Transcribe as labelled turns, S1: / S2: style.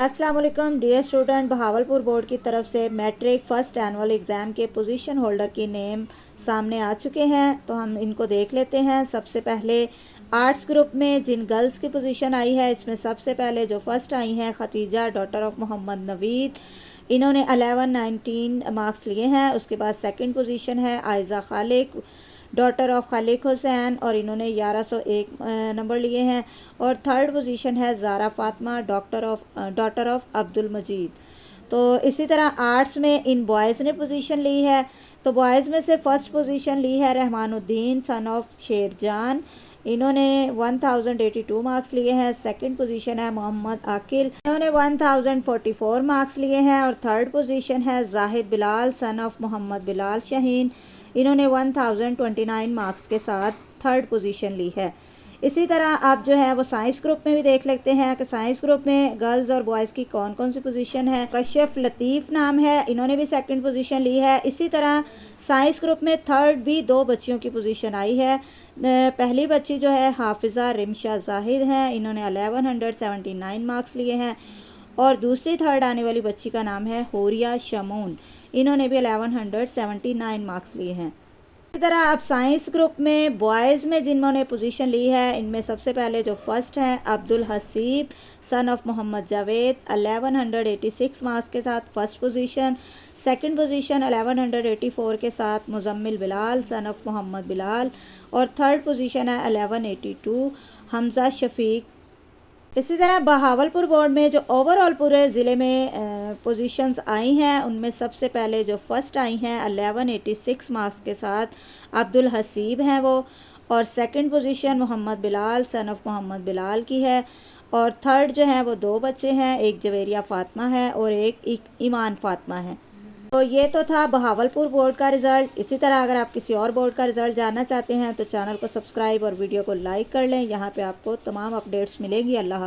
S1: अस्सलाम वालेकुम dear student. Bahawalpur board की तरफ से मैट्रिक फ़र्स्ट एनुअल एग्ज़ाम के पोजीशन होल्डर की नेम सामने आ चुके हैं, तो हम इनको देख लेते हैं। सबसे पहले आर्ट्स ग्रुप में जिन गर्ल्स की पोजीशन आई है, इसमें सबसे पहले जो फर्स्ट आई हैं खतीजा डॉटर ऑफ मोहम्मद नवीद, इन्होंने 1119 मार्क्स लिए हैं। उसके बाद सेकंड पोजीशन है आयज़ा खालिक डॉटर ऑफ खालिक हुसैन और इन्होंने 1101 नंबर लिए हैं। और थर्ड पोजीशन है ज़ारा फातिमा डॉटर ऑफ अब्दुल मजीद। तो इसी तरह आर्ट्स में इन बॉयज़ ने पोजीशन ली है, तो बॉयज़ में से फ़र्स्ट पोजीशन ली है रहमानुद्दीन सन ऑफ शेरजान, इन्होंने 1082 मार्क्स लिए हैं। सेकंड पोजीशन है मोहम्मद आकिल, इन्होंने 1044 मार्क्स लिए हैं। और थर्ड पोजीशन है जाहिद बिलाल सन ऑफ मोहम्मद बिलाल शाहीन, इन्होंने 1029 मार्क्स के साथ थर्ड पोजीशन ली है। इसी तरह आप जो है वो साइंस ग्रुप में भी देख लेते हैं कि साइंस ग्रुप में गर्ल्स और बॉयज़ की कौन कौन सी पोजीशन है। कश्यफ लतीफ़ नाम है, इन्होंने भी सेकंड पोजीशन ली है। इसी तरह साइंस ग्रुप में थर्ड भी दो बच्चियों की पोजीशन आई है। पहली बच्ची जो है हाफिज़ा रिमशा जाहिद हैं, इन्होंने 1179 मार्क्स लिए हैं। और दूसरी थर्ड आने वाली बच्ची का नाम है होरिया शमून, इन्होंने भी 1179 मार्क्स लिए हैं। इसी तरह अब साइंस ग्रुप में बॉयज़ में जिन्होंने पोजीशन ली है, इनमें सबसे पहले जो फर्स्ट हैं Abdul Haseeb son of Mohammad Javed, 1186 marks के साथ फ़र्स्ट पोजीशन। सेकंड पोजीशन 1184 के साथ मुजम्मिल बिलाल सन ऑफ मोहम्मद बिलाल। और थर्ड पोजीशन है 1182 हमज़ा शफीक। इसी तरह बहावलपुर बोर्ड में जो ओवरऑल पूरे ज़िले में पोजीशंस आई हैं, उनमें सबसे पहले जो फर्स्ट आई हैं 1186 मार्क्स के साथ अब्दुल हसीब हैं वो। और second position Mohammad Bilal son of Mohammad Bilal की है। और थर्ड जो है वो दो बच्चे हैं, एक जवेरिया फ़ातिमा है और एक ईमान फ़ातिमा है। तो ये तो था बहावलपुर बोर्ड का रिज़ल्ट। इसी तरह अगर आप किसी और बोर्ड का रिज़ल्ट जानना चाहते हैं तो चैनल को सब्सक्राइब और वीडियो को लाइक कर लें। यहाँ पे आपको तमाम अपडेट्स मिलेंगी। अल्लाह हाफ़िज़।